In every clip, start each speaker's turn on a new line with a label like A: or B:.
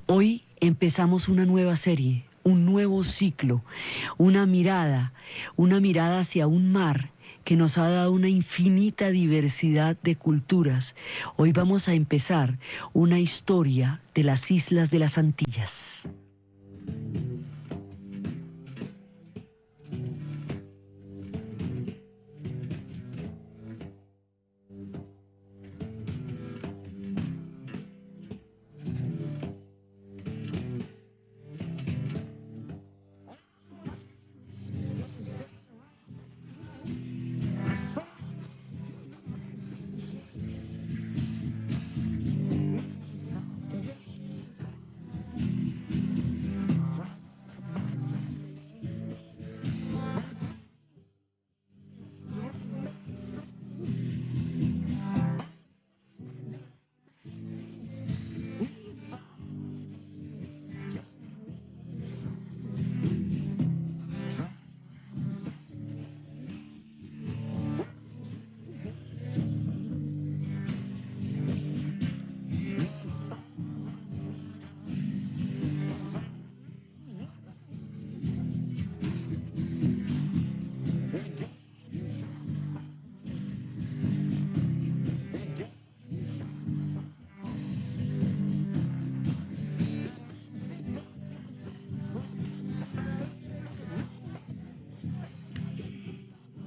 A: Hoy empezamos una nueva serie, un nuevo ciclo, una mirada hacia un mar que nos ha dado una infinita diversidad de culturas. Hoy vamos a empezar una historia de las Islas de las Antillas.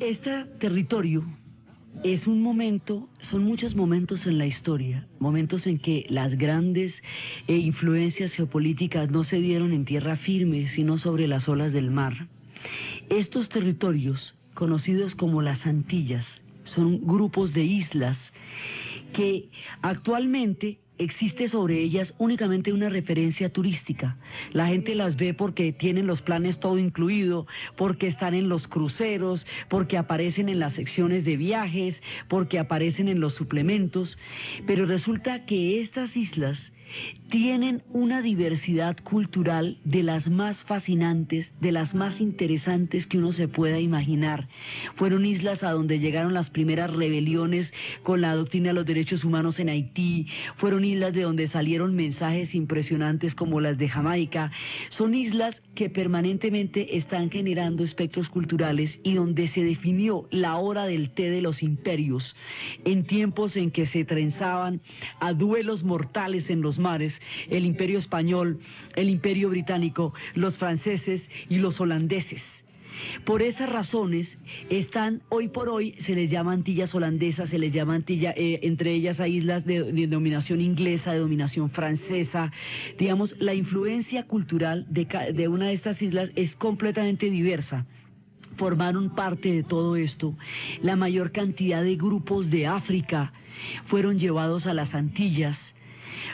A: Este territorio es un momento, son muchos momentos en la historia, momentos en que las grandes influencias geopolíticas no se dieron en tierra firme, sino sobre las olas del mar. Estos territorios, conocidos como las Antillas, son grupos de islas que actualmente existe sobre ellas únicamente una referencia turística. La gente las ve porque tienen los planes todo incluido, porque están en los cruceros, porque aparecen en las secciones de viajes, porque aparecen en los suplementos, pero resulta que estas islas tienen una diversidad cultural de las más fascinantes, de las más interesantes que uno se pueda imaginar. Fueron islas a donde llegaron las primeras rebeliones con la doctrina de los derechos humanos en Haití, fueron islas de donde salieron mensajes impresionantes como las de Jamaica. Son islas que permanentemente están generando espectros culturales y donde se definió la hora del té de los imperios, en tiempos en que se trenzaban a duelos mortales en los mares, el imperio español, el imperio británico, los franceses y los holandeses. Por esas razones están, hoy por hoy se les llama Antillas holandesas, se les llama Antilla, entre ellas hay islas de denominación inglesa, de dominación francesa. Digamos, la influencia cultural de una de estas islas es completamente diversa. Formaron parte de todo esto. La mayor cantidad de grupos de África fueron llevados a las Antillas,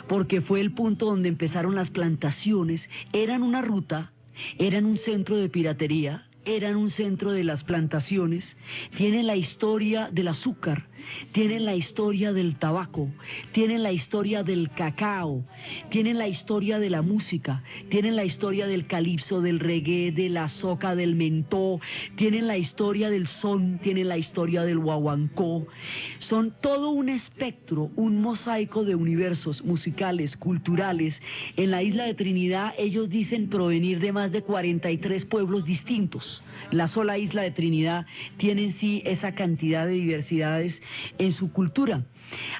A: porque fue el punto donde empezaron las plantaciones. Eran una ruta, eran un centro de piratería, eran un centro de las plantaciones. Tienen la historia del azúcar, tienen la historia del tabaco, tienen la historia del cacao, tienen la historia de la música, tienen la historia del calipso, del reggae, de la soca, del mentó, tienen la historia del son, tienen la historia del guaguancó. Son todo un espectro, un mosaico de universos musicales, culturales. En la isla de Trinidad ellos dicen provenir de más de 43 pueblos distintos. La sola isla de Trinidad tiene en sí esa cantidad de diversidades en su cultura.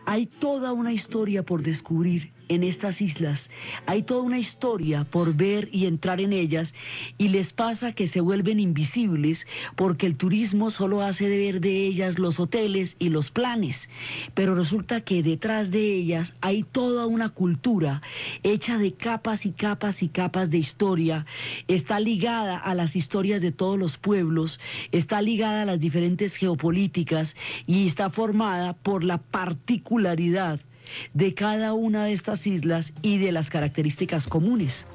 A: Hay toda una historia por descubrir en estas islas, hay toda una historia por ver y entrar en ellas, y les pasa que se vuelven invisibles porque el turismo solo hace de ver de ellas los hoteles y los planes, pero resulta que detrás de ellas hay toda una cultura hecha de capas y capas y capas de historia. Está ligada a las historias de todos los pueblos, está ligada a las diferentes geopolíticas y está formada por la particularidad de cada una de estas islas y de las características comunes.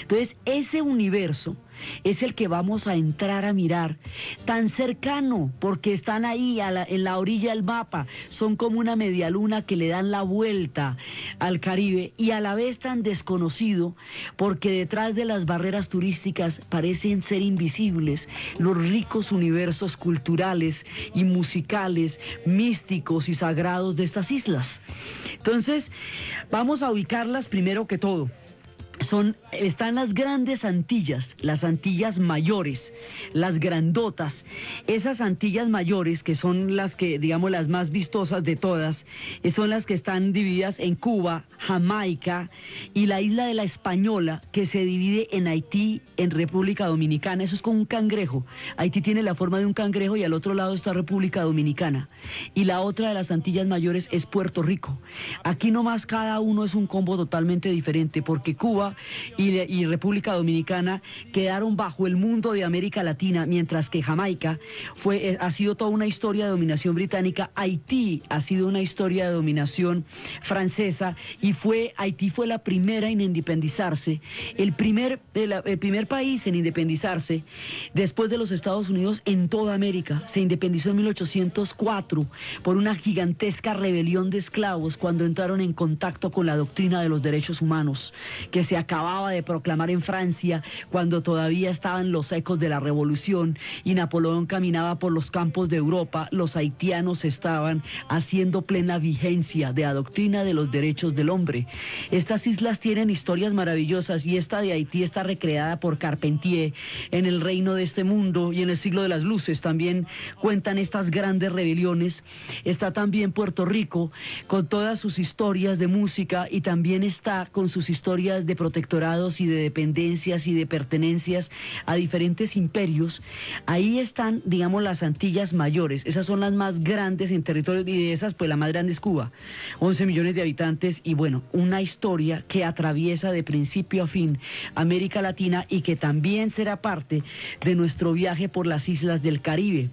A: Entonces, ese universo es el que vamos a entrar a mirar, tan cercano, porque están ahí en la orilla del mapa, son como una media luna que le dan la vuelta al Caribe, y a la vez tan desconocido, porque detrás de las barreras turísticas parecen ser invisibles los ricos universos culturales y musicales, místicos y sagrados de estas islas. Entonces, vamos a ubicarlas primero que todo. están las grandes Antillas, las Antillas mayores, las grandotas. Esas Antillas mayores, que son las que, digamos, las más vistosas de todas, son las que están divididas en Cuba, Jamaica y la isla de la Española, que se divide en Haití, en República Dominicana. Eso es como un cangrejo. Haití tiene la forma de un cangrejo y al otro lado está República Dominicana. Y la otra de las Antillas mayores es Puerto Rico. Aquí nomás cada uno es un combo totalmente diferente, porque Cuba y República Dominicana quedaron bajo el mundo de América Latina, mientras que Jamaica ha sido toda una historia de dominación británica. Haití ha sido una historia de dominación francesa y Haití fue la primera en independizarse, el primer país en independizarse después de los Estados Unidos en toda América. Se independizó en 1804 por una gigantesca rebelión de esclavos cuando entraron en contacto con la doctrina de los derechos humanos, que se acababa de proclamar en Francia cuando todavía estaban los ecos de la revolución y Napoleón caminaba por los campos de Europa. Los haitianos estaban haciendo plena vigencia de la doctrina de los derechos del hombre. Estas islas tienen historias maravillosas y esta de Haití está recreada por Carpentier en El reino de este mundo y en El siglo de las luces. También cuentan estas grandes rebeliones. Está también Puerto Rico con todas sus historias de música y también está con sus historias de protectorados y de dependencias y de pertenencias a diferentes imperios. Ahí están, digamos, las Antillas mayores. Esas son las más grandes en territorio, y de esas pues la más grande es Cuba, 11 millones de habitantes y bueno, una historia que atraviesa de principio a fin América Latina y que también será parte de nuestro viaje por las islas del Caribe.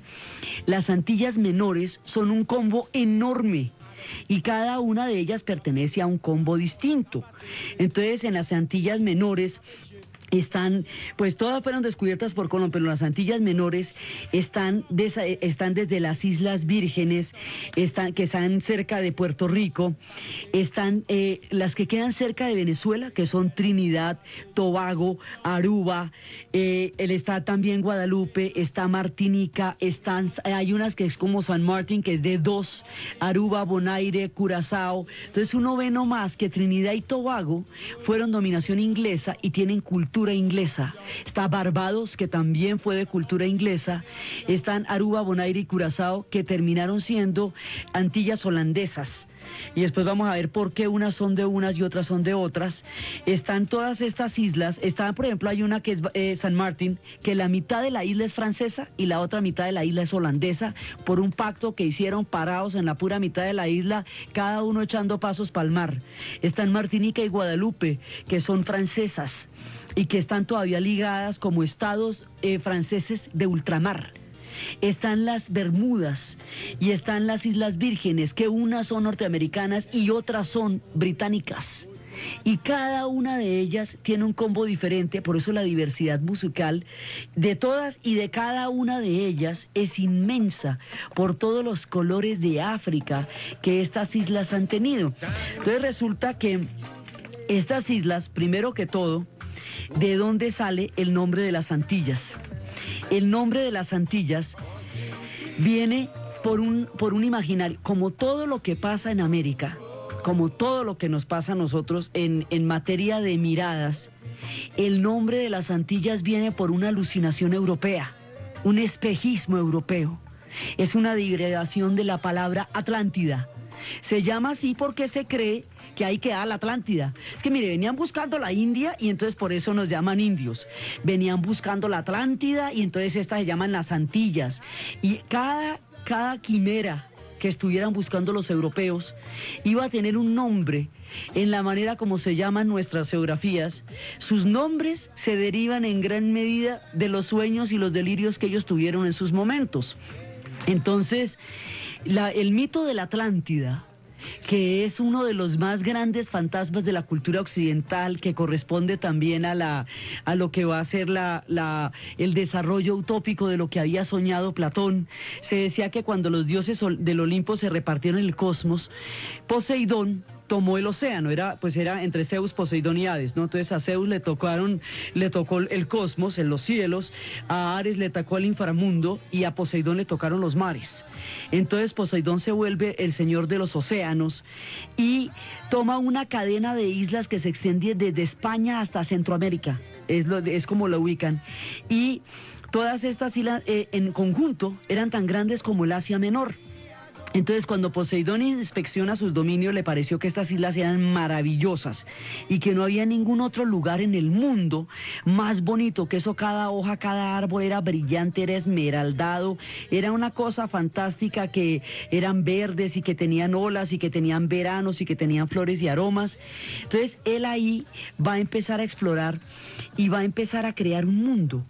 A: Las Antillas menores son un combo enorme y cada una de ellas pertenece a un combo distinto. Entonces, en las Antillas menores están, pues todas fueron descubiertas por Colón, pero las Antillas menores están desde las Islas Vírgenes, que están cerca de Puerto Rico, están las que quedan cerca de Venezuela, que son Trinidad, Tobago, Aruba, está también Guadalupe, está Martinica, hay unas que es como San Martín, que es de 2, Aruba, Bonaire, Curazao. Entonces uno ve nomás que Trinidad y Tobago fueron dominación inglesa y tienen cultura inglesa. Está Barbados, que también fue de cultura inglesa. Están Aruba, Bonaire y Curazao, que terminaron siendo Antillas holandesas. Y después vamos a ver por qué unas son de unas y otras son de otras. Están todas estas islas. Por ejemplo, hay una que es San Martín, que la mitad de la isla es francesa y la otra mitad de la isla es holandesa, por un pacto que hicieron parados en la pura mitad de la isla, cada uno echando pasos para el mar. Están Martinica y Guadalupe, que son francesas y que están todavía ligadas como estados franceses de ultramar. Están las Bermudas y están las Islas Vírgenes, que unas son norteamericanas y otras son británicas. Y cada una de ellas tiene un combo diferente, por eso la diversidad musical de todas y de cada una de ellas es inmensa por todos los colores de África que estas islas han tenido. Entonces resulta que estas islas, primero que todo, ¿de dónde sale el nombre de las Antillas? El nombre de las Antillas viene por un imaginario, como todo lo que pasa en América, como todo lo que nos pasa a nosotros en materia de miradas. El nombre de las Antillas viene por una alucinación europea, un espejismo europeo. Es una derivación de la palabra Atlántida. Se llama así porque se cree que ahí queda la Atlántida. Es que mire, venían buscando la India y entonces por eso nos llaman indios. Venían buscando la Atlántida y entonces estas se llaman las Antillas. Y cada quimera que estuvieran buscando los europeos iba a tener un nombre en la manera como se llaman nuestras geografías. Sus nombres se derivan en gran medida de los sueños y los delirios que ellos tuvieron en sus momentos. Entonces, el mito de la Atlántida, que es uno de los más grandes fantasmas de la cultura occidental, que corresponde también a lo que va a ser el desarrollo utópico de lo que había soñado Platón. Se decía que cuando los dioses del Olimpo se repartieron el cosmos, Poseidón tomó el océano, era entre Zeus, Poseidón y Hades, ¿no? Entonces a Zeus le tocó el cosmos, en los cielos, a Ares le tocó el inframundo y a Poseidón le tocaron los mares. Entonces Poseidón se vuelve el señor de los océanos y toma una cadena de islas que se extiende desde España hasta Centroamérica, es como lo ubican, y todas estas islas en conjunto eran tan grandes como el Asia Menor. Entonces, cuando Poseidón inspecciona sus dominios, le pareció que estas islas eran maravillosas y que no había ningún otro lugar en el mundo más bonito que eso. Cada hoja, cada árbol era brillante, era esmeraldado, era una cosa fantástica, que eran verdes y que tenían olas y que tenían veranos y que tenían flores y aromas. Entonces, él ahí va a empezar a explorar y va a empezar a crear un mundo.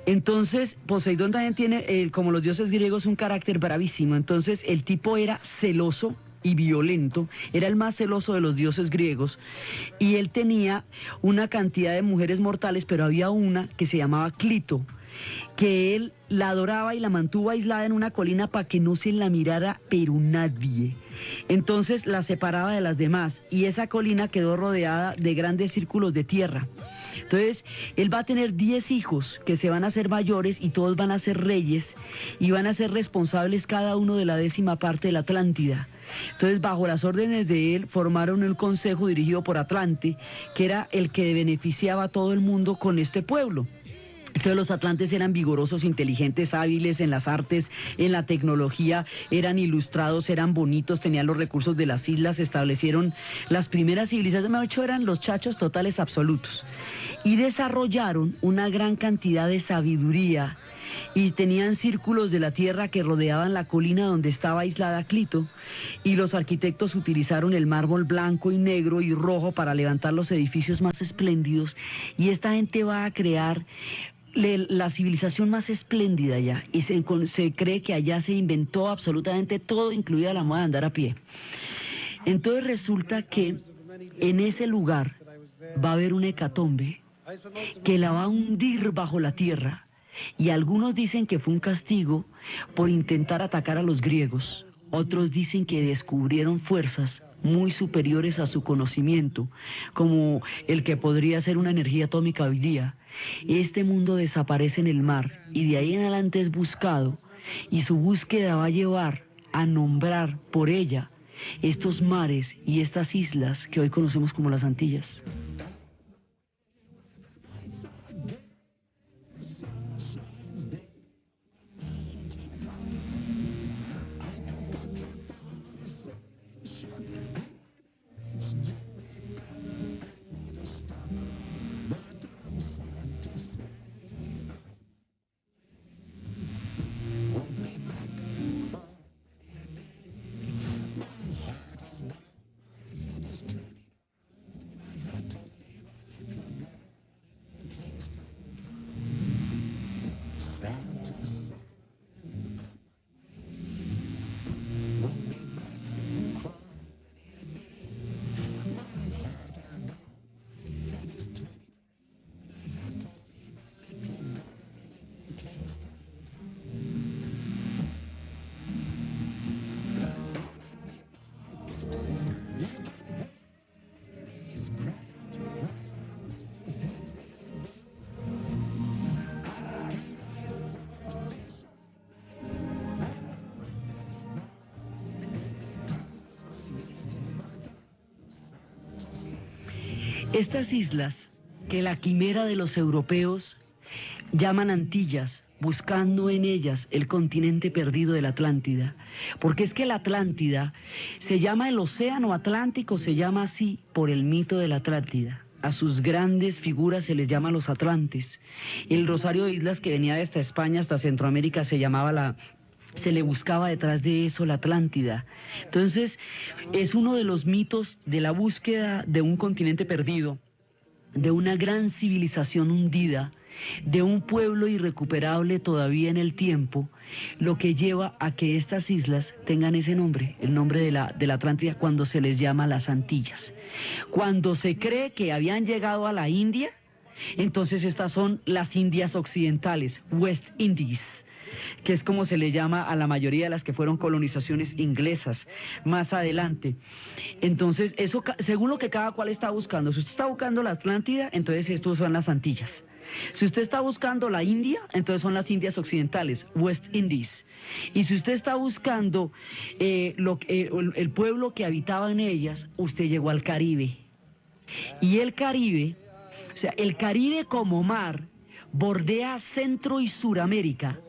A: Entonces, Poseidón también tiene, como los dioses griegos, un carácter bravísimo. Entonces, el tipo era celoso y violento, era el más celoso de los dioses griegos, y él tenía una cantidad de mujeres mortales, pero había una que se llamaba Clito, que él la adoraba y la mantuvo aislada en una colina para que no se la mirara pero nadie. Entonces la separaba de las demás y esa colina quedó rodeada de grandes círculos de tierra. Entonces él va a tener 10 hijos que se van a hacer mayores y todos van a ser reyes y van a ser responsables cada uno de la 10ª parte de la Atlántida. Entonces, bajo las órdenes de él, formaron el consejo dirigido por Atlante, que era el que beneficiaba a todo el mundo con este pueblo. Entonces los atlantes eran vigorosos, inteligentes, hábiles en las artes, en la tecnología, eran ilustrados, eran bonitos, tenían los recursos de las islas, establecieron las primeras civilizaciones, mejor dicho, eran los chachos totales absolutos. Y desarrollaron una gran cantidad de sabiduría y tenían círculos de la tierra que rodeaban la colina donde estaba aislada Clito, y los arquitectos utilizaron el mármol blanco y negro y rojo para levantar los edificios más espléndidos, y esta gente va a crear la civilización más espléndida allá, y se cree que allá se inventó absolutamente todo, incluida la moda de andar a pie. Entonces resulta que en ese lugar va a haber una hecatombe que la va a hundir bajo la tierra, y algunos dicen que fue un castigo por intentar atacar a los griegos, otros dicen que descubrieron fuerzas muy superiores a su conocimiento, como el que podría ser una energía atómica hoy día. Este mundo desaparece en el mar y de ahí en adelante es buscado, y su búsqueda va a llevar a nombrar por ella estos mares y estas islas que hoy conocemos como las Antillas. Estas islas, que la quimera de los europeos llaman Antillas, buscando en ellas el continente perdido de la Atlántida, porque es que la Atlántida se llama el Océano Atlántico, se llama así por el mito de la Atlántida. A sus grandes figuras se les llama los atlantes. El rosario de islas que venía desde España hasta Centroamérica se le buscaba detrás de eso la Atlántida. Entonces, es uno de los mitos de la búsqueda de un continente perdido, de una gran civilización hundida, de un pueblo irrecuperable todavía en el tiempo, lo que lleva a que estas islas tengan ese nombre, el nombre de la Atlántida, cuando se les llama las Antillas. Cuando se cree que habían llegado a la India, entonces estas son las Indias Occidentales, West Indies. que es como se le llama a la mayoría de las que fueron colonizaciones inglesas más adelante. Entonces, eso según lo que cada cual está buscando. Si usted está buscando la Atlántida, entonces estos son las Antillas. Si usted está buscando la India, entonces son las Indias Occidentales, West Indies. Y si usted está buscando el pueblo que habitaba en ellas, usted llegó al Caribe. Y el Caribe, o sea, el Caribe como mar, bordea Centro y Suramérica.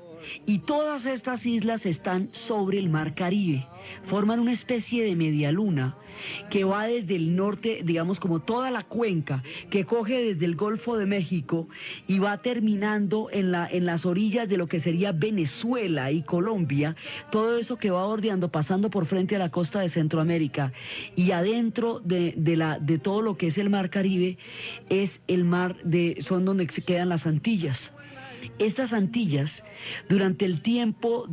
A: Y todas estas islas están sobre el mar Caribe, forman una especie de media luna que va desde el norte, digamos como toda la cuenca, que coge desde el Golfo de México y va terminando en las orillas de lo que sería Venezuela y Colombia, todo eso que va bordeando, pasando por frente a la costa de Centroamérica, y adentro de todo lo que es el mar Caribe es el mar son donde se quedan las Antillas. Estas Antillas, durante el tiempo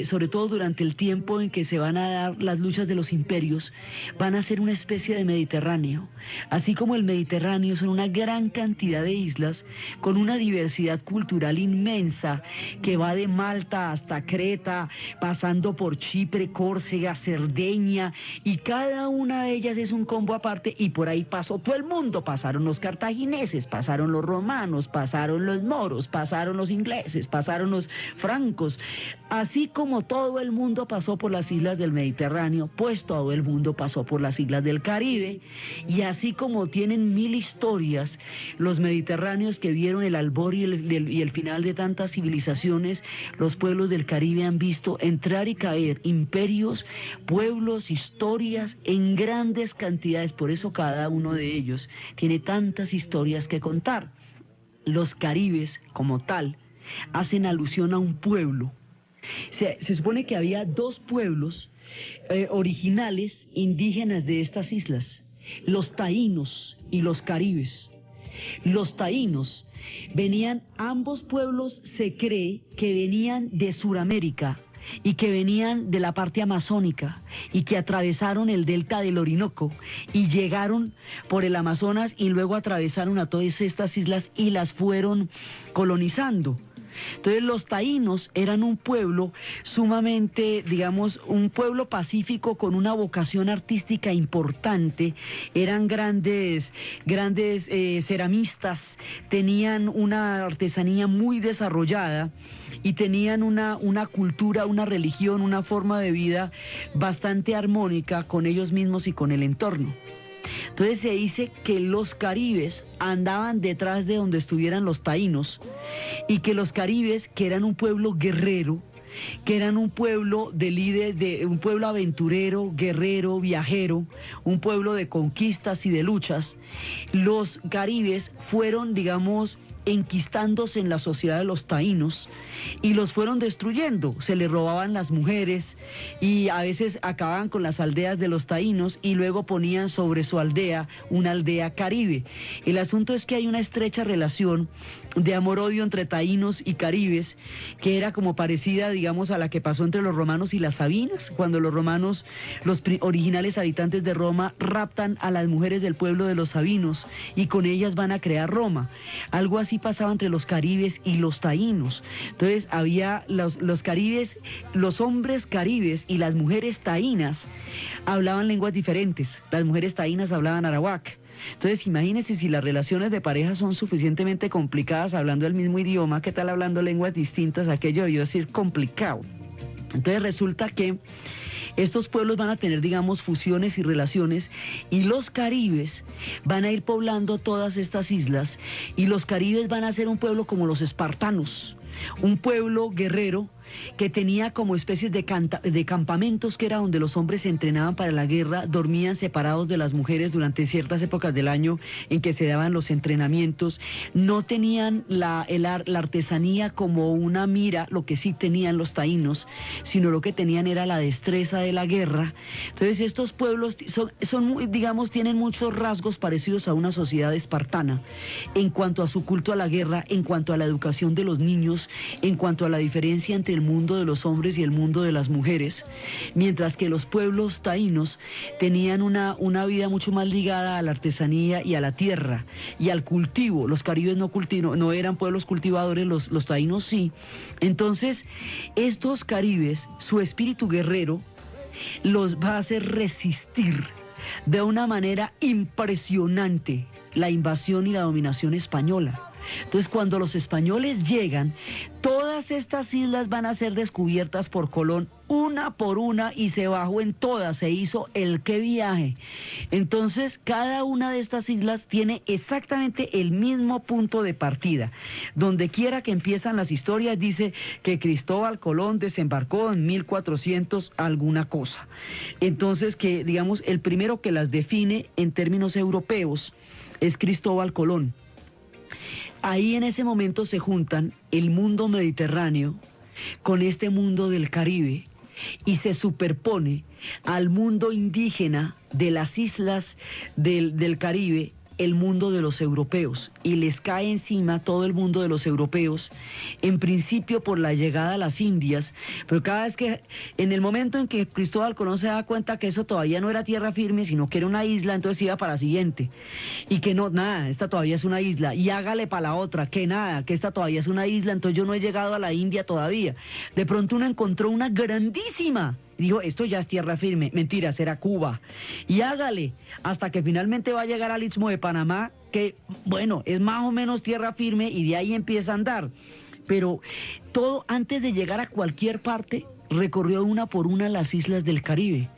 A: sobre todo durante el tiempo en que se van a dar las luchas de los imperios, van a ser una especie de Mediterráneo. Así como el Mediterráneo son una gran cantidad de islas con una diversidad cultural inmensa que va de Malta hasta Creta, pasando por Chipre, Córcega, Cerdeña, y cada una de ellas es un combo aparte, y por ahí pasó todo el mundo. Pasaron los cartagineses, pasaron los romanos, pasaron los moros, pasaron los ingleses, pasaron los francos. Así como todo el mundo pasó por las islas del Mediterráneo, pues todo el mundo pasó por las islas del Caribe. Y así como tienen 1000 historias los mediterráneos que vieron el albor y el final de tantas civilizaciones, los pueblos del Caribe han visto entrar y caer imperios, pueblos, historias en grandes cantidades. Por eso cada uno de ellos tiene tantas historias que contar. Los caribes, como tal, hacen alusión a un pueblo. Se supone que había 2 pueblos originales indígenas de estas islas, los taínos y los caribes. Los taínos ambos pueblos se cree que venían de Suramérica y que venían de la parte amazónica y que atravesaron el delta del Orinoco y llegaron por el Amazonas y luego atravesaron a todas estas islas y las fueron colonizando. Entonces los taínos eran un pueblo sumamente, digamos, un pueblo pacífico con una vocación artística importante. Eran grandes ceramistas, tenían una artesanía muy desarrollada y tenían una cultura, una religión, una forma de vida bastante armónica con ellos mismos y con el entorno. Entonces se dice que los caribes andaban detrás de donde estuvieran los taínos, y que los caribes, que eran un pueblo guerrero, que eran un pueblo de líderes, un pueblo aventurero, guerrero, viajero, un pueblo de conquistas y de luchas, los caribes fueron, digamos, enquistándose en la sociedad de los taínos y los fueron destruyendo. Se les robaban las mujeres y a veces acababan con las aldeas de los taínos y luego ponían sobre su aldea una aldea caribe. El asunto es que hay una estrecha relación de amor-odio entre taínos y caribes, que era como parecida, digamos, a la que pasó entre los romanos y las sabinas, cuando los romanos, los originales habitantes de Roma, raptan a las mujeres del pueblo de los sabinos y con ellas van a crear Roma. Algo así pasaba entre los caribes y los taínos. Entonces había los caribes, los hombres caribes y las mujeres taínas hablaban lenguas diferentes. Las mujeres taínas hablaban arawak. Entonces imagínense, si las relaciones de pareja son suficientemente complicadas hablando el mismo idioma, ¿qué tal hablando lenguas distintas? Aquello debió decir complicado. Entonces resulta que estos pueblos van a tener, digamos, fusiones y relaciones, y los caribes van a ir poblando todas estas islas, y los caribes van a ser un pueblo como los espartanos, un pueblo guerrero que tenía como especies de campamentos, que era donde los hombres se entrenaban para la guerra, dormían separados de las mujeres durante ciertas épocas del año en que se daban los entrenamientos. No tenían la artesanía como una mira, lo que sí tenían los taínos, sino lo que tenían era la destreza de la guerra. Entonces estos pueblos son digamos, tienen muchos rasgos parecidos a una sociedad espartana en cuanto a su culto a la guerra, en cuanto a la educación de los niños, en cuanto a la diferencia entre el mundo de los hombres y el mundo de las mujeres, mientras que los pueblos taínos tenían una vida mucho más ligada a la artesanía y a la tierra y al cultivo. Los caribes no eran pueblos cultivadores, los taínos sí. Entonces, estos caribes, su espíritu guerrero los va a hacer resistir de una manera impresionante la invasión y la dominación española. Entonces, cuando los españoles llegan, todas estas islas van a ser descubiertas por Colón una por una y se bajó en todas, se hizo el qué viaje. Entonces, cada una de estas islas tiene exactamente el mismo punto de partida. Donde quiera que empiezan las historias, dice que Cristóbal Colón desembarcó en 1400 alguna cosa. Entonces, que digamos, el primero que las define en términos europeos es Cristóbal Colón. Ahí en ese momento se juntan el mundo mediterráneo con este mundo del Caribe y se superpone al mundo indígena de las islas del Caribe el mundo de los europeos, y les cae encima todo el mundo de los europeos, en principio por la llegada a las Indias, pero cada vez que, en el momento en que Cristóbal Colón se da cuenta que eso todavía no era tierra firme, sino que era una isla, entonces iba para la siguiente, y que no, nada, esta todavía es una isla, y hágale para la otra, que nada, que esta todavía es una isla, entonces yo no he llegado a la India todavía. De pronto uno encontró una grandísima, dijo, esto ya es tierra firme, mentira, será Cuba. Y hágale, hasta que finalmente va a llegar al Istmo de Panamá, que, bueno, es más o menos tierra firme y de ahí empieza a andar. Pero todo, antes de llegar a cualquier parte, recorrió una por una las islas del Caribe.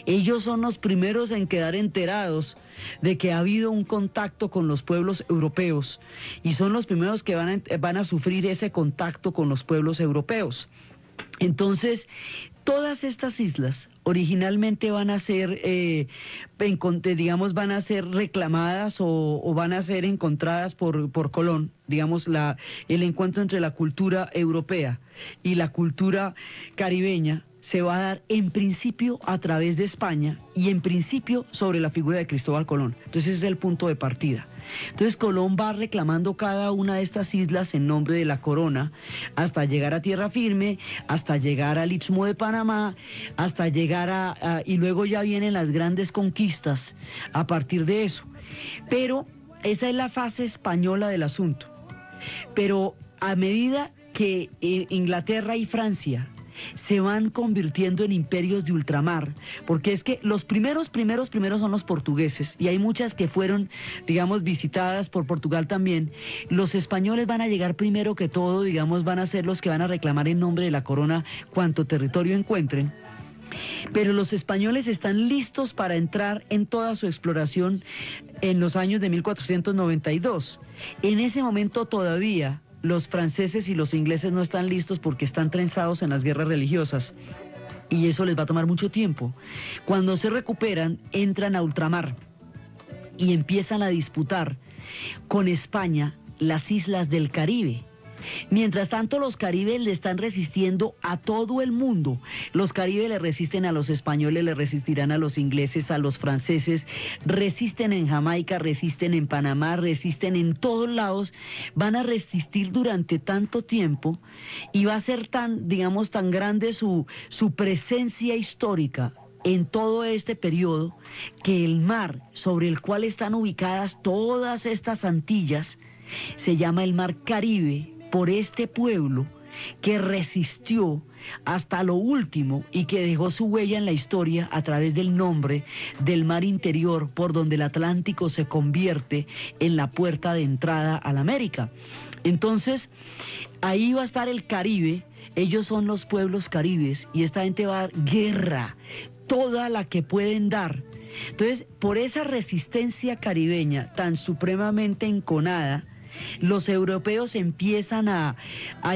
A: Ellos son los primeros en quedar enterados de que ha habido un contacto con los pueblos europeos y son los primeros que van a sufrir ese contacto con los pueblos europeos. Entonces, todas estas islas originalmente van a ser, digamos, van a ser reclamadas o van a ser encontradas por Colón, digamos, el encuentro entre la cultura europea y la cultura caribeña se va a dar en principio a través de España y en principio sobre la figura de Cristóbal Colón. Entonces ese es el punto de partida. Entonces Colón va reclamando cada una de estas islas en nombre de la corona hasta llegar a tierra firme, hasta llegar al Istmo de Panamá, hasta llegar y luego ya vienen las grandes conquistas a partir de eso. Pero esa es la fase española del asunto. Pero a medida que Inglaterra y Francia se van convirtiendo en imperios de ultramar, porque es que los primeros son los portugueses, y hay muchas que fueron, digamos, visitadas por Portugal también. Los españoles van a llegar primero que todo, digamos, van a ser los que van a reclamar en nombre de la corona cuanto territorio encuentren. Pero los españoles están listos para entrar en toda su exploración en los años de 1492. En ese momento todavía los franceses y los ingleses no están listos porque están trenzados en las guerras religiosas y eso les va a tomar mucho tiempo. Cuando se recuperan, entran a ultramar y empiezan a disputar con España las islas del Caribe. Mientras tanto, los caribes le están resistiendo a todo el mundo. Los caribes le resisten a los españoles, le resistirán a los ingleses, a los franceses, resisten en Jamaica, resisten en Panamá, resisten en todos lados. Van a resistir durante tanto tiempo y va a ser tan, digamos, tan grande su presencia histórica en todo este periodo que el mar sobre el cual están ubicadas todas estas Antillas se llama el Mar Caribe, por este pueblo que resistió hasta lo último y que dejó su huella en la historia a través del nombre del mar interior por donde el Atlántico se convierte en la puerta de entrada a la América. Entonces, ahí va a estar el Caribe, ellos son los pueblos caribes y esta gente va a dar guerra, toda la que pueden dar. Entonces, por esa resistencia caribeña tan supremamente enconada, los europeos empiezan a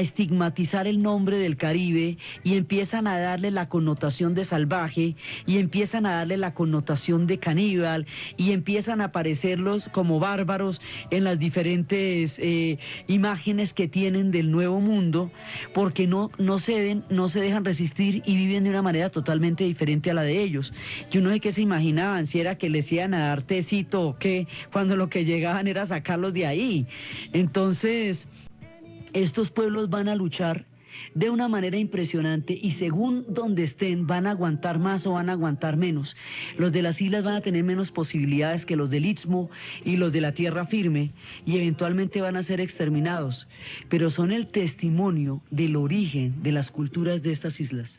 A: estigmatizar el nombre del Caribe y empiezan a darle la connotación de salvaje y empiezan a darle la connotación de caníbal y empiezan a aparecerlos como bárbaros en las diferentes imágenes que tienen del Nuevo Mundo, porque no ceden, no se dejan resistir y viven de una manera totalmente diferente a la de ellos. Yo no sé qué se imaginaban, si era que les iban a dar tecito o qué, cuando lo que llegaban era sacarlos de ahí. Entonces, estos pueblos van a luchar de una manera impresionante y según donde estén van a aguantar más o van a aguantar menos. Los de las islas van a tener menos posibilidades que los del Istmo y los de la tierra firme y eventualmente van a ser exterminados, pero son el testimonio del origen de las culturas de estas islas.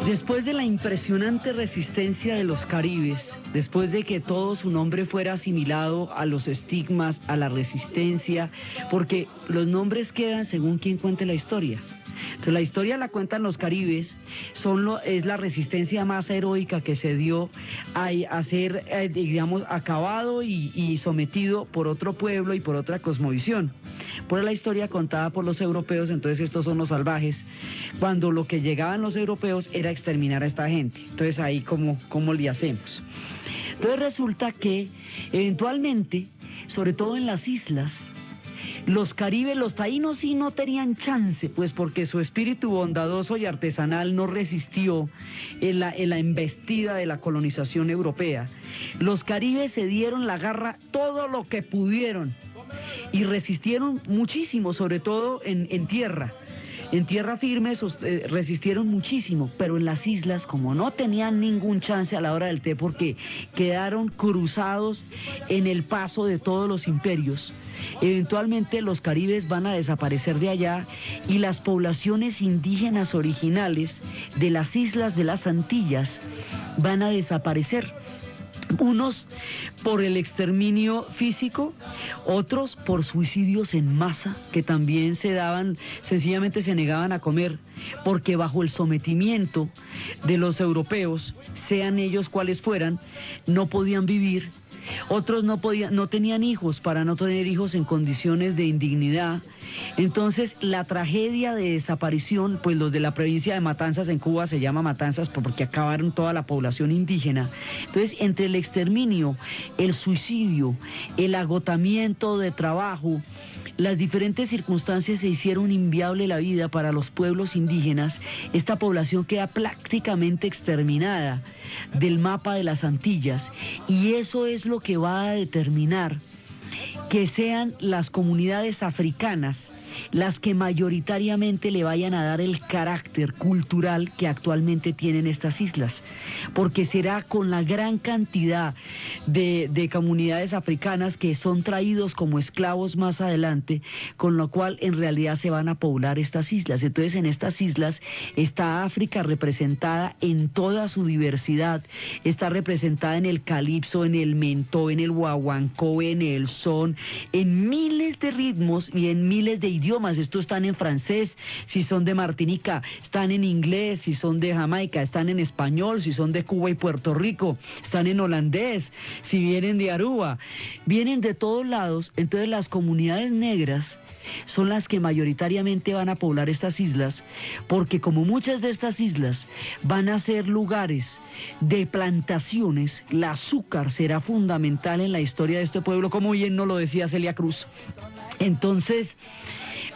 A: Después de la impresionante resistencia de los caribes, después de que todo su nombre fuera asimilado a los estigmas, a la resistencia, porque los nombres quedan según quien cuente la historia. Entonces la historia la cuentan los caribes, es la resistencia más heroica que se dio a ser, digamos, acabado y sometido por otro pueblo y por otra cosmovisión. Por la historia contada por los europeos, entonces estos son los salvajes, cuando lo que llegaban los europeos era exterminar a esta gente. Entonces ahí ¿cómo le hacemos? Entonces resulta que eventualmente, sobre todo en las islas, los caribes, los taínos sí no tenían chance, pues porque su espíritu bondadoso y artesanal no resistió en la embestida de la colonización europea. Los caribes se dieron la garra todo lo que pudieron y resistieron muchísimo, sobre todo en tierra. En tierra firme resistieron muchísimo, pero en las islas, como no tenían ningún chance a la hora del té, porque quedaron cruzados en el paso de todos los imperios, eventualmente los caribes van a desaparecer de allá y las poblaciones indígenas originales de las islas de las Antillas van a desaparecer. Unos por el exterminio físico, otros por suicidios en masa que también se daban, sencillamente se negaban a comer, porque bajo el sometimiento de los europeos, sean ellos cuales fueran, no podían vivir. Otros no tenían hijos para no tener hijos en condiciones de indignidad. Entonces la tragedia de desaparición, pues los de la provincia de Matanzas en Cuba se llama Matanzas porque acabaron toda la población indígena. Entonces entre el exterminio, el suicidio, el agotamiento de trabajo, las diferentes circunstancias se hicieron inviable la vida para los pueblos indígenas. Esta población queda prácticamente exterminada del mapa de las Antillas y eso es lo que va a determinar que sean las comunidades africanas las que mayoritariamente le vayan a dar el carácter cultural que actualmente tienen estas islas, porque será con la gran cantidad de comunidades africanas que son traídos como esclavos más adelante, con lo cual en realidad se van a poblar estas islas. Entonces en estas islas está África representada en toda su diversidad, está representada en el calipso, en el mentó, en el guaguancó, en el son, en miles de ritmos y en miles de idiomas. Estos están en francés, si son de Martinica, están en inglés, si son de Jamaica, están en español, si son de Cuba y Puerto Rico, están en holandés, si vienen de Aruba, vienen de todos lados. Entonces las comunidades negras son las que mayoritariamente van a poblar estas islas, porque como muchas de estas islas van a ser lugares de plantaciones, el azúcar será fundamental en la historia de este pueblo, como bien nos lo decía Celia Cruz. Entonces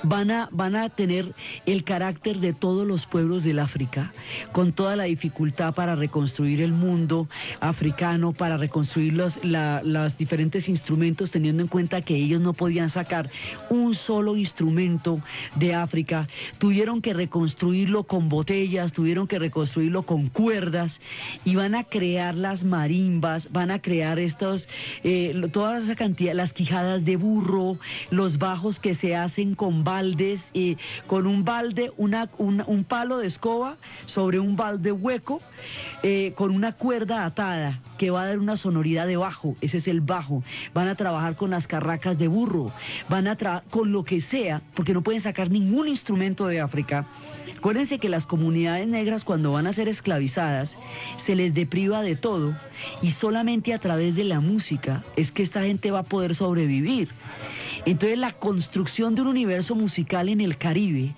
A: van a tener el carácter de todos los pueblos del África, con toda la dificultad para reconstruir el mundo africano, para reconstruir los diferentes instrumentos, teniendo en cuenta que ellos no podían sacar un solo instrumento de África. Tuvieron que reconstruirlo con botellas, tuvieron que reconstruirlo con cuerdas, y van a crear las marimbas, van a crear toda esa cantidad, las quijadas de burro, los bajos que se hacen con baldes, con un balde, un palo de escoba sobre un balde hueco, con una cuerda atada que va a dar una sonoridad de bajo. Ese es el bajo. Van a trabajar con las carracas de burro, van a trabajar con lo que sea, porque no pueden sacar ningún instrumento de África. Acuérdense que las comunidades negras, cuando van a ser esclavizadas, se les depriva de todo, y solamente a través de la música es que esta gente va a poder sobrevivir. Entonces la construcción de un universo musical en el Caribe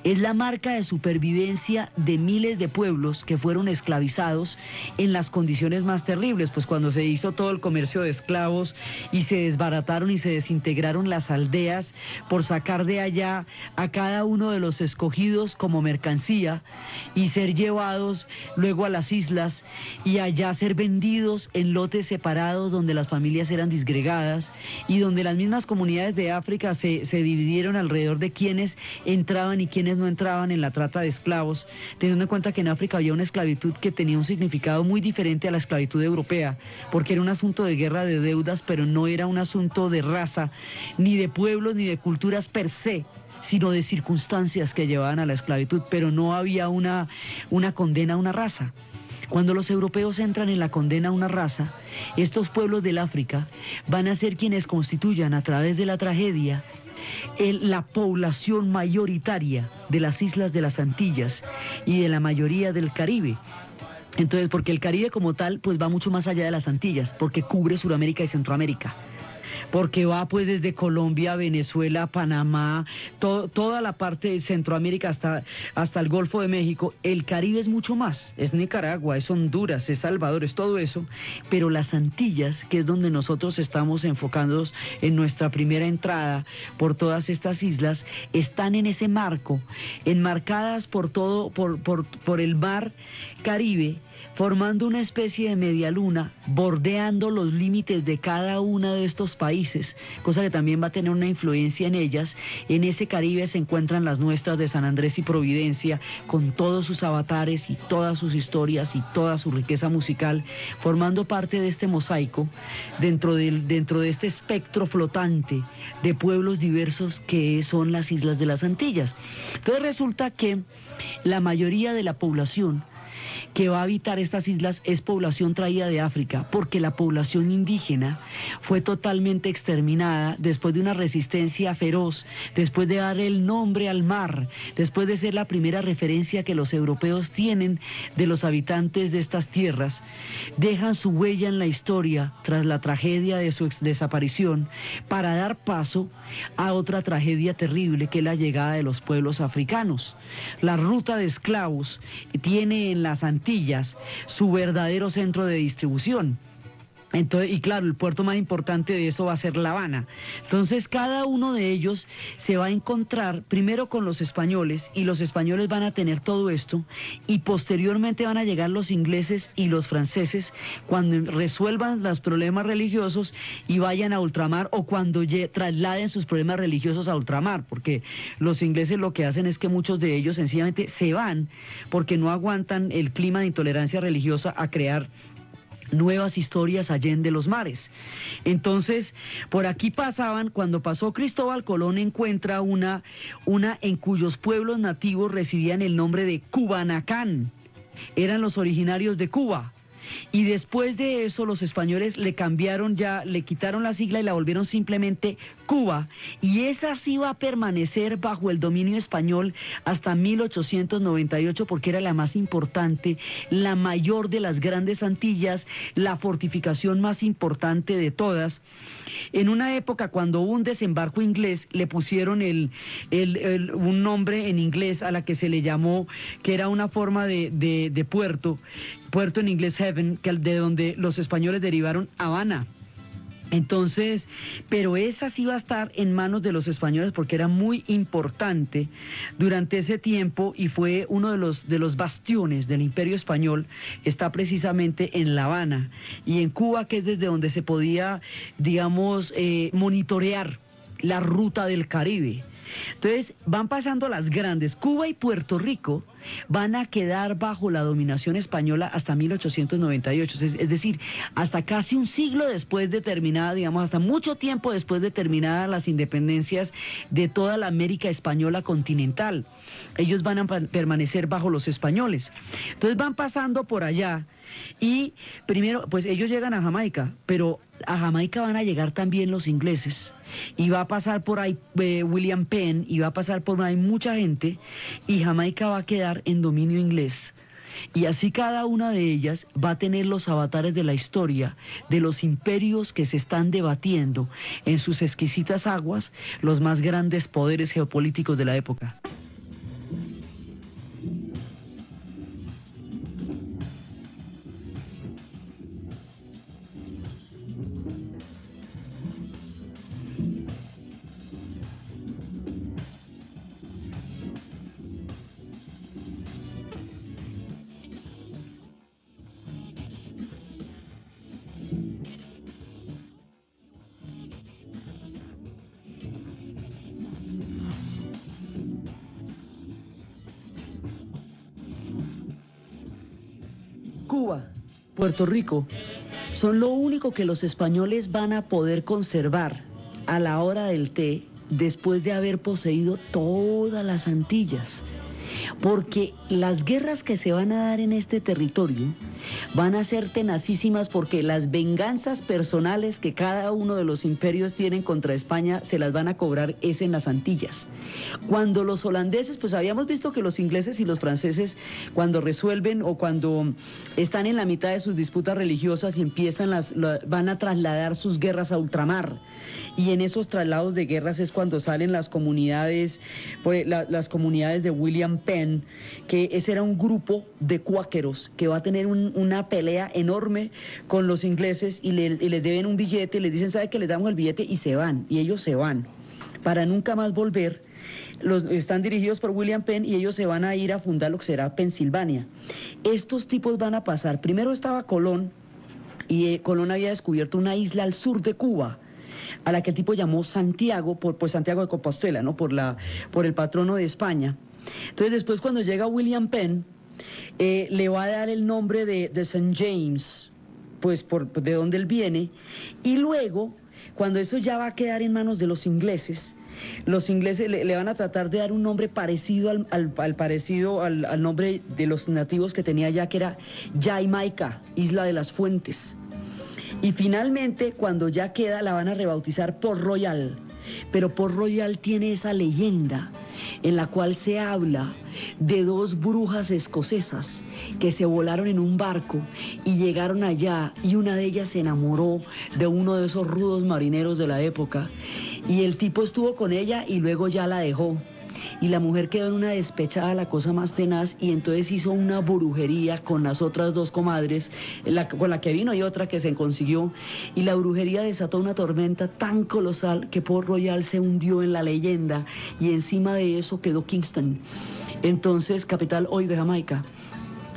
A: es la marca de supervivencia de miles de pueblos que fueron esclavizados en las condiciones más terribles, pues cuando se hizo todo el comercio de esclavos y se desbarataron y se desintegraron las aldeas por sacar de allá a cada uno de los escogidos como mercancía y ser llevados luego a las islas y allá ser vendidos en lotes separados donde las familias eran disgregadas y donde las mismas comunidades de África se dividieron alrededor de quienes entraban y quienes no entraban en la trata de esclavos, teniendo en cuenta que en África había una esclavitud que tenía un significado muy diferente a la esclavitud europea, porque era un asunto de guerra de deudas, pero no era un asunto de raza, ni de pueblos, ni de culturas per se, sino de circunstancias que llevaban a la esclavitud, pero no había una condena a una raza. Cuando los europeos entran en la condena a una raza, estos pueblos del África van a ser quienes constituyan a través de la tragedia la población mayoritaria de las islas de las Antillas y de la mayoría del Caribe. Entonces, porque el Caribe como tal, pues va mucho más allá de las Antillas, porque cubre Sudamérica y Centroamérica, porque va pues desde Colombia, Venezuela, Panamá, toda la parte de Centroamérica hasta el Golfo de México. El Caribe es mucho más, es Nicaragua, es Honduras, es Salvador, es todo eso, pero las Antillas, que es donde nosotros estamos enfocándonos en nuestra primera entrada por todas estas islas, están en ese marco, enmarcadas por el mar Caribe, formando una especie de media luna, bordeando los límites de cada uno de estos países, cosa que también va a tener una influencia en ellas. En ese Caribe se encuentran las nuestras de San Andrés y Providencia, con todos sus avatares y todas sus historias y toda su riqueza musical, formando parte de este mosaico, dentro de este espectro flotante de pueblos diversos que son las islas de las Antillas. Entonces resulta que la mayoría de la población que va a habitar estas islas es población traída de África, porque la población indígena fue totalmente exterminada después de una resistencia feroz, después de dar el nombre al mar, después de ser la primera referencia que los europeos tienen de los habitantes de estas tierras. Dejan su huella en la historia tras la tragedia de su desaparición para dar paso a otra tragedia terrible, que es la llegada de los pueblos africanos. La ruta de esclavos tiene en las Antillas su verdadero centro de distribución. Entonces, y claro, el puerto más importante de eso va a ser La Habana. Entonces, cada uno de ellos se va a encontrar primero con los españoles, y los españoles van a tener todo esto, y posteriormente van a llegar los ingleses y los franceses cuando resuelvan los problemas religiosos y vayan a ultramar, o cuando trasladen sus problemas religiosos a ultramar, porque los ingleses lo que hacen es que muchos de ellos sencillamente se van porque no aguantan el clima de intolerancia religiosa a crear nuevas historias allende los mares. Entonces, por aquí pasaban, cuando pasó Cristóbal Colón encuentra una en cuyos pueblos nativos recibían el nombre de Cubanacán, eran los originarios de Cuba. Y después de eso los españoles le cambiaron ya, le quitaron la sigla y la volvieron simplemente Cuba, y esa sí va a permanecer bajo el dominio español hasta 1898, porque era la más importante, la mayor de las grandes Antillas, la fortificación más importante de todas. En una época cuando hubo un desembarco inglés, le pusieron un nombre en inglés a la que se le llamó, que era una forma de puerto en inglés Heaven, de donde los españoles derivaron Habana. Entonces, pero esa sí va a estar en manos de los españoles porque era muy importante durante ese tiempo, y fue uno de los bastiones del Imperio Español, está precisamente en La Habana, y en Cuba, que es desde donde se podía, digamos, monitorear la ruta del Caribe. Entonces van pasando las grandes. Cuba y Puerto Rico van a quedar bajo la dominación española hasta 1898, es decir, hasta casi un siglo después de terminada, digamos, hasta mucho tiempo después de terminadas las independencias de toda la América española continental. Ellos van a permanecer bajo los españoles. Entonces van pasando por allá, y primero, pues ellos llegan a Jamaica, pero a Jamaica van a llegar también los ingleses, y va a pasar por ahí William Penn, y va a pasar por ahí mucha gente, y Jamaica va a quedar en dominio inglés. Y así cada una de ellas va a tener los avatares de la historia, de los imperios que se están debatiendo en sus exquisitas aguas, los más grandes poderes geopolíticos de la época. Cuba, Puerto Rico, son lo único que los españoles van a poder conservar a la hora del té después de haber poseído todas las Antillas. Porque las guerras que se van a dar en este territorio van a ser tenacísimas, porque las venganzas personales que cada uno de los imperios tienen contra España se las van a cobrar es en las Antillas. Cuando los holandeses, pues habíamos visto que los ingleses y los franceses, cuando resuelven o cuando están en la mitad de sus disputas religiosas y empiezan van a trasladar sus guerras a ultramar, y en esos traslados de guerras es cuando salen las comunidades, pues, las comunidades de William Penn, que ese era un grupo de cuáqueros que va a tener una pelea enorme con los ingleses, y les deben un billete, les dicen, ¿sabe qué? Les damos el billete, y se van, y ellos se van para nunca más volver. Están dirigidos por William Penn, y ellos se van a ir a fundar lo que será Pensilvania. Estos tipos van a pasar, primero estaba Colón, y Colón había descubierto una isla al sur de Cuba, a la que el tipo llamó Santiago, por Santiago de Compostela, ¿no? por el patrono de España. Entonces después, cuando llega William Penn, le va a dar el nombre de St. James, pues de donde él viene, y luego, cuando eso ya va a quedar en manos de los ingleses le van a tratar de dar un nombre parecido al nombre de los nativos que tenía allá, que era Jamaica, Isla de las Fuentes. Y finalmente, cuando ya queda, la van a rebautizar Port Royal. Pero Port Royal tiene esa leyenda en la cual se habla de dos brujas escocesas que se volaron en un barco y llegaron allá, y una de ellas se enamoró de uno de esos rudos marineros de la época, y el tipo estuvo con ella y luego ya la dejó. y la mujer quedó en una despechada, la cosa más tenaz, y entonces hizo una brujería con las otras dos comadres, con la que vino y otra que se consiguió, y la brujería desató una tormenta tan colosal que Port Royal se hundió en la leyenda, y encima de eso quedó Kingston, entonces capital hoy de Jamaica.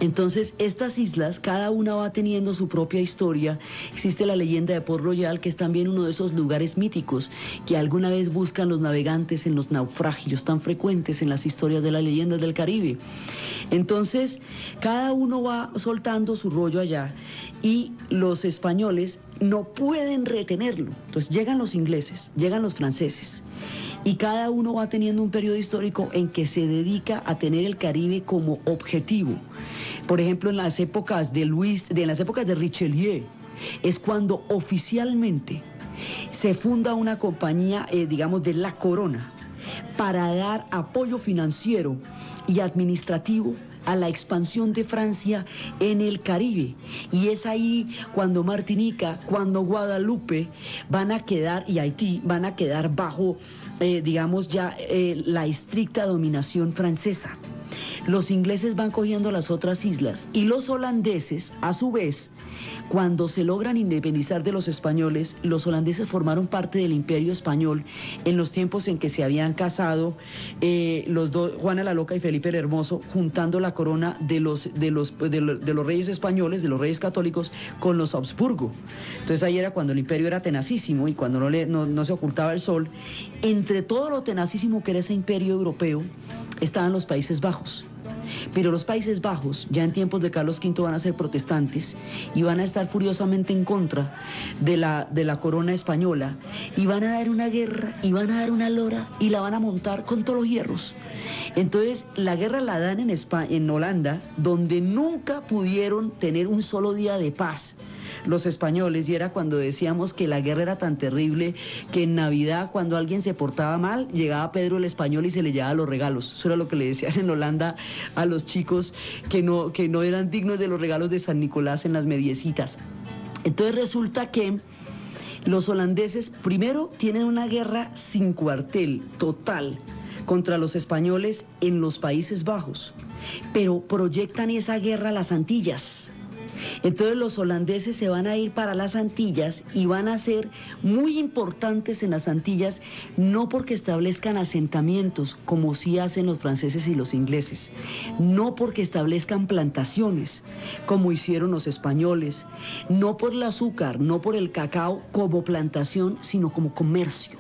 A: Entonces, estas islas, cada una va teniendo su propia historia. Existe la leyenda de Port Royal, que es también uno de esos lugares míticos que alguna vez buscan los navegantes en los naufragios tan frecuentes en las historias de las leyendas del Caribe. Entonces, cada uno va soltando su rollo allá y los españoles no pueden retenerlo. Entonces, llegan los ingleses, llegan los franceses, y cada uno va teniendo un periodo histórico en que se dedica a tener el Caribe como objetivo. Por ejemplo, en las épocas de Richelieu, es cuando oficialmente se funda una compañía, digamos, de la corona, para dar apoyo financiero y administrativo a la expansión de Francia en el Caribe. Y es ahí cuando Martinica, cuando Guadalupe van a quedar, y Haití, van a quedar bajo, digamos ya, la estricta dominación francesa. Los ingleses van cogiendo las otras islas y los holandeses, a su vez, cuando se logran independizar de los españoles, los holandeses formaron parte del Imperio Español en los tiempos en que se habían casado los dos, Juana la Loca y Felipe el Hermoso, juntando la corona de los reyes españoles, de los reyes católicos, con los Habsburgo. Entonces ahí era cuando el imperio era tenacísimo y cuando no se ocultaba el sol. Entre todo lo tenacísimo que era ese imperio europeo, estaban los Países Bajos. Pero los Países Bajos, ya en tiempos de Carlos V, van a ser protestantes y van a estar furiosamente en contra de la corona española, y van a dar una guerra y van a dar una lora y la van a montar con todos los hierros. Entonces la guerra la dan en España, en Holanda, donde nunca pudieron tener un solo día de paz los españoles, y era cuando decíamos que la guerra era tan terrible que en Navidad, cuando alguien se portaba mal, llegaba Pedro el Español y se le llevaba los regalos. Eso era lo que le decían en Holanda a los chicos que no eran dignos de los regalos de San Nicolás en las mediecitas. Entonces resulta que los holandeses primero tienen una guerra sin cuartel, total, contra los españoles en los Países Bajos, pero proyectan esa guerra a las Antillas. Entonces los holandeses se van a ir para las Antillas y van a ser muy importantes en las Antillas, no porque establezcan asentamientos como sí hacen los franceses y los ingleses, no porque establezcan plantaciones como hicieron los españoles, no por el azúcar, no por el cacao como plantación, sino como comercio.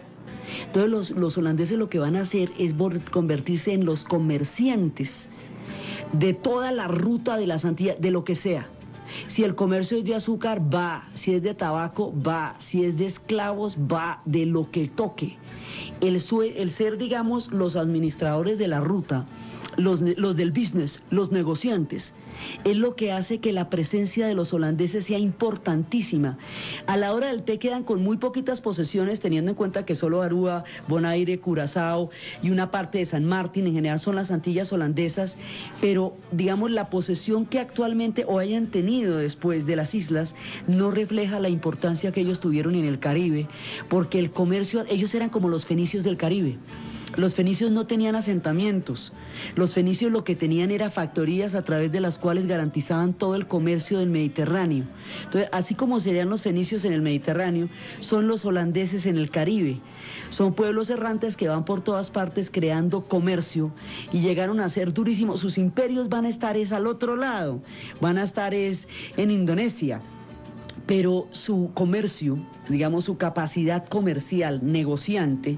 A: Entonces los holandeses lo que van a hacer es convertirse en los comerciantes de toda la ruta de las Antillas, de lo que sea. Si el comercio es de azúcar, va. Si es de tabaco, va. Si es de esclavos, va. De lo que toque. El ser, digamos, los administradores de la ruta, los del business, los negociantes, es lo que hace que la presencia de los holandeses sea importantísima. A la hora del té quedan con muy poquitas posesiones, teniendo en cuenta que solo Aruba, Bonaire, Curazao y una parte de San Martín en general son las Antillas holandesas, pero digamos la posesión que actualmente o hayan tenido después de las islas no refleja la importancia que ellos tuvieron en el Caribe, porque el comercio, ellos eran como los fenicios del Caribe. Los fenicios no tenían asentamientos. Los fenicios lo que tenían era factorías a través de las cuales garantizaban todo el comercio del Mediterráneo. Entonces, así como serían los fenicios en el Mediterráneo, son los holandeses en el Caribe. Son pueblos errantes que van por todas partes creando comercio y llegaron a ser durísimos. Sus imperios van a estar al otro lado, van a estar en Indonesia. Pero su comercio, digamos su capacidad comercial, negociante,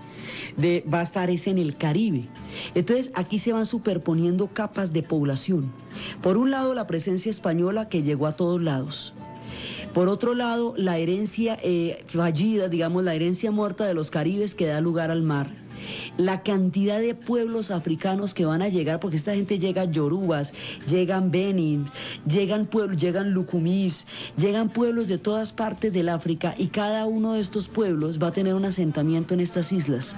A: va a estar en el Caribe. Entonces aquí se van superponiendo capas de población. Por un lado la presencia española que llegó a todos lados. Por otro lado la herencia fallida, digamos la herencia muerta de los caribes que da lugar al mar. La cantidad de pueblos africanos que van a llegar, porque esta gente llega yorubas, llegan benin, llegan pueblos, llegan lucumís, llegan pueblos de todas partes del África, y cada uno de estos pueblos va a tener un asentamiento en estas islas.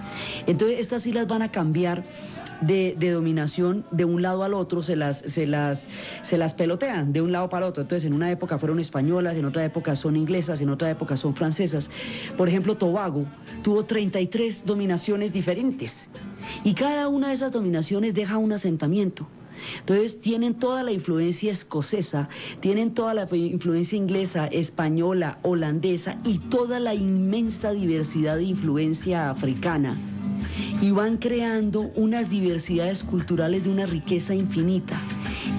A: Entonces estas islas van a cambiar de dominación de un lado al otro, se las pelotean de un lado para el otro. Entonces en una época fueron españolas, en otra época son inglesas, en otra época son francesas. Por ejemplo, Tobago tuvo 33 dominaciones diferentes. Y cada una de esas dominaciones deja un asentamiento. Entonces tienen toda la influencia escocesa, tienen toda la influencia inglesa, española, holandesa y toda la inmensa diversidad de influencia africana. Y van creando unas diversidades culturales de una riqueza infinita.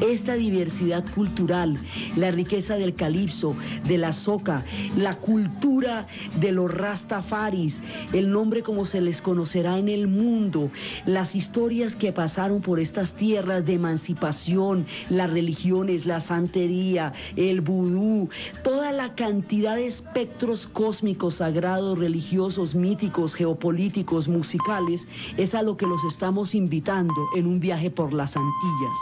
A: Esta diversidad cultural, la riqueza del calipso, de la soca, la cultura de los rastafaris, el nombre como se les conocerá en el mundo, las historias que pasaron por estas tierras de emancipación, las religiones, la santería, el vudú, toda la cantidad de espectros cósmicos, sagrados, religiosos, míticos, geopolíticos, musicales, es a lo que los estamos invitando en un viaje por las Antillas.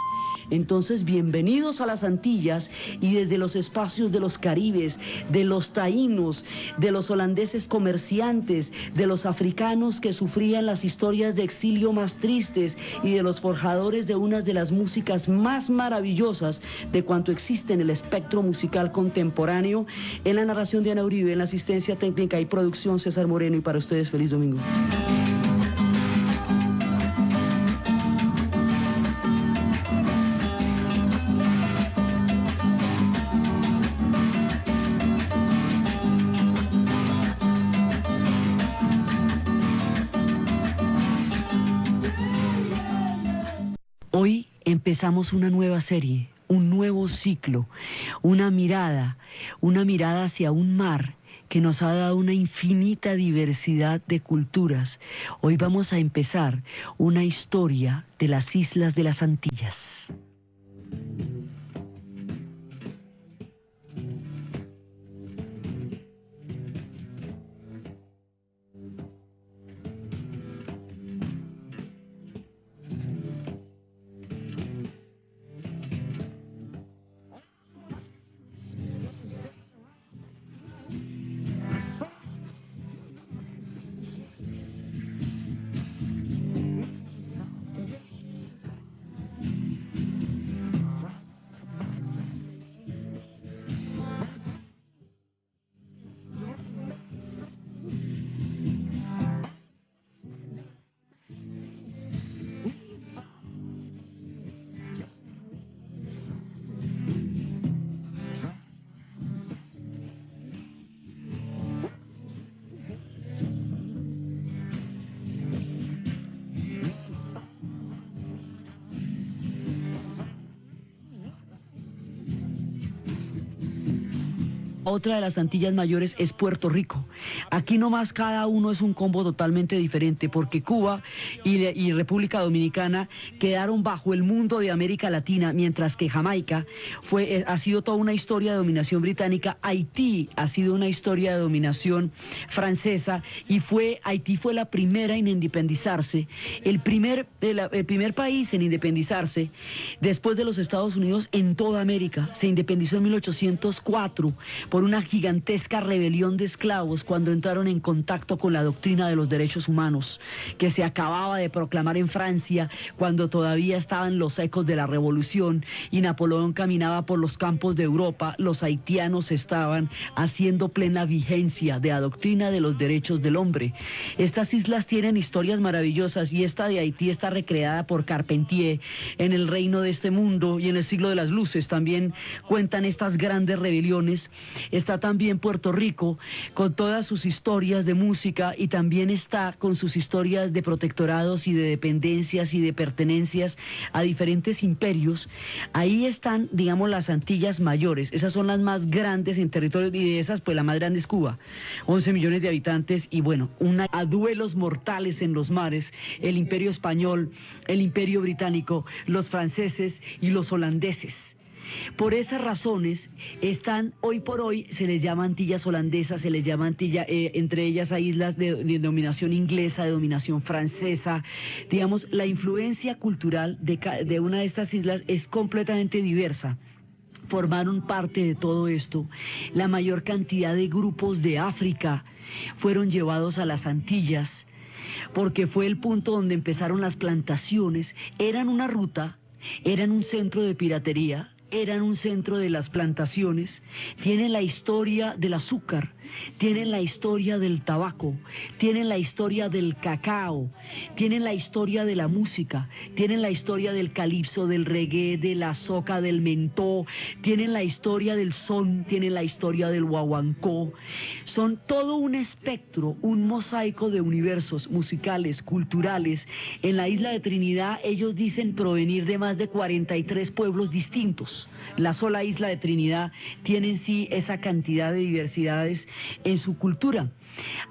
A: Entonces, bienvenidos a las Antillas y desde los espacios de los caribes, de los taínos, de los holandeses comerciantes, de los africanos que sufrían las historias de exilio más tristes y de los forjadores de unas de las músicas más maravillosas de cuanto existe en el espectro musical contemporáneo. En la narración de Ana Uribe, en la asistencia técnica y producción César Moreno, y para ustedes feliz domingo. Hoy empezamos una nueva serie, un nuevo ciclo, una mirada hacia un mar que nos ha dado una infinita diversidad de culturas. Hoy vamos a empezar una historia de las Islas de las Antillas. Otra de las Antillas mayores es Puerto Rico. Aquí nomás cada uno es un combo totalmente diferente, porque Cuba y República Dominicana quedaron bajo el mundo de América Latina, mientras que Jamaica ha sido toda una historia de dominación británica. Haití ha sido una historia de dominación francesa, y Haití fue la primera en independizarse, el primer país en independizarse después de los Estados Unidos en toda América. Se independizó en 1804 por una gigantesca rebelión de esclavos cuando entraron en contacto con la doctrina de los derechos humanos, que se acababa de proclamar en Francia cuando todavía estaban los ecos de la revolución y Napoleón caminaba por los campos de Europa. Los haitianos estaban haciendo plena vigencia de la doctrina de los derechos del hombre. Estas islas tienen historias maravillosas, y esta de Haití está recreada por Carpentier en El reino de este mundo, y en El siglo de las luces también cuentan estas grandes rebeliones. Está también Puerto Rico con todas sus historias de música, y también está con sus historias de protectorados y de dependencias y de pertenencias a diferentes imperios. Ahí están, digamos, las Antillas mayores. Esas son las más grandes en territorio, y de esas pues la más grande es Cuba, 11 millones de habitantes, y bueno, a duelos mortales en los mares, el Imperio español, el Imperio británico, los franceses y los holandeses. Por esas razones hoy por hoy se les llama Antillas holandesas, se les llama entre ellas hay islas de dominación inglesa, de dominación francesa. Digamos, la influencia cultural de una de estas islas es completamente diversa. Formaron parte de todo esto. La mayor cantidad de grupos de África fueron llevados a las Antillas, porque fue el punto donde empezaron las plantaciones. Eran una ruta, eran un centro de piratería, eran un centro de las plantaciones. Tienen la historia del azúcar, tienen la historia del tabaco, tienen la historia del cacao, tienen la historia de la música, tienen la historia del calipso, del reggae, de la soca, del mentó, tienen la historia del son, tienen la historia del guaguancó. Son todo un espectro, un mosaico de universos musicales, culturales. En la isla de Trinidad ellos dicen provenir de más de 43 pueblos distintos. La sola isla de Trinidad tiene en sí esa cantidad de diversidades en su cultura.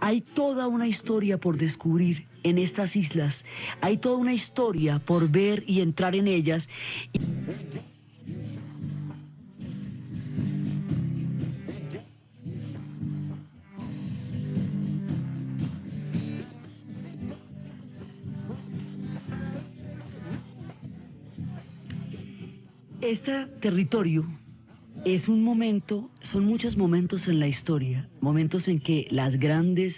A: Hay toda una historia por descubrir en estas islas, hay toda una historia por ver y entrar en ellas. Este territorio es un momento, son muchos momentos en la historia, momentos en que las grandes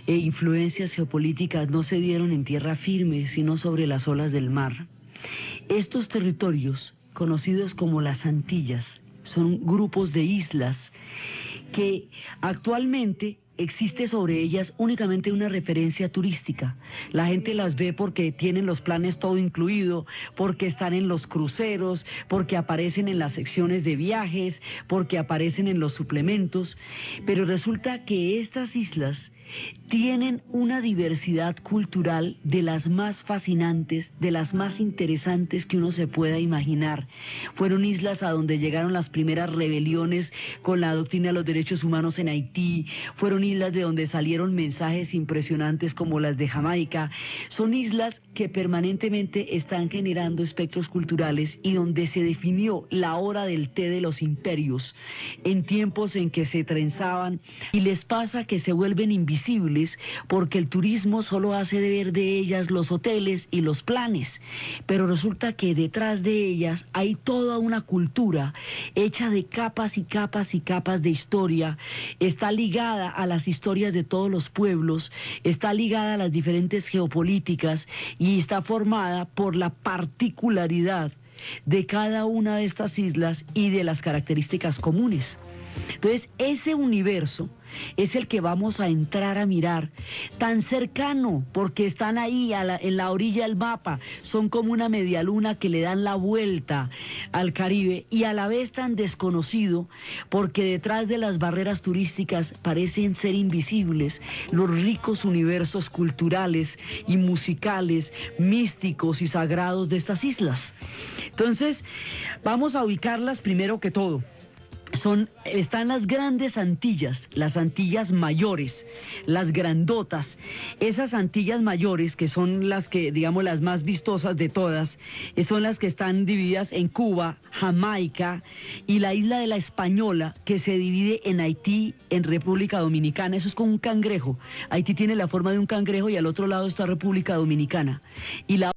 A: influencias geopolíticas no se dieron en tierra firme, sino sobre las olas del mar. Estos territorios, conocidos como las Antillas, son grupos de islas que actualmente existe sobre ellas únicamente una referencia turística. La gente las ve porque tienen los planes todo incluido, porque están en los cruceros, porque aparecen en las secciones de viajes, porque aparecen en los suplementos, pero resulta que estas islas tienen una diversidad cultural de las más fascinantes, de las más interesantes que uno se pueda imaginar. Fueron islas a donde llegaron las primeras rebeliones con la doctrina de los derechos humanos en Haití, fueron islas de donde salieron mensajes impresionantes como las de Jamaica. Son islas que permanentemente están generando espectros culturales y donde se definió la hora del té de los imperios, en tiempos en que se trenzaban, y les pasa que se vuelven invisibles porque el turismo solo hace de ver de ellas los hoteles y los planes, pero resulta que detrás de ellas hay toda una cultura hecha de capas y capas y capas de historia, está ligada a las historias de todos los pueblos, está ligada a las diferentes geopolíticas y está formada por la particularidad de cada una de estas islas y de las características comunes. Entonces, ese universo es el que vamos a entrar a mirar, tan cercano, porque están ahí en la orilla del mapa, son como una media luna que le dan la vuelta al Caribe, y a la vez tan desconocido, porque detrás de las barreras turísticas parecen ser invisibles los ricos universos culturales y musicales, místicos y sagrados de estas islas. Entonces, vamos a ubicarlas primero que todo. Están las grandes Antillas, las Antillas mayores, las grandotas. Esas Antillas mayores, que son las que, digamos, las más vistosas de todas, son las que están divididas en Cuba, Jamaica y la isla de la Española, que se divide en Haití, en República Dominicana. Eso es como un cangrejo. Haití tiene la forma de un cangrejo y al otro lado está República Dominicana. Y la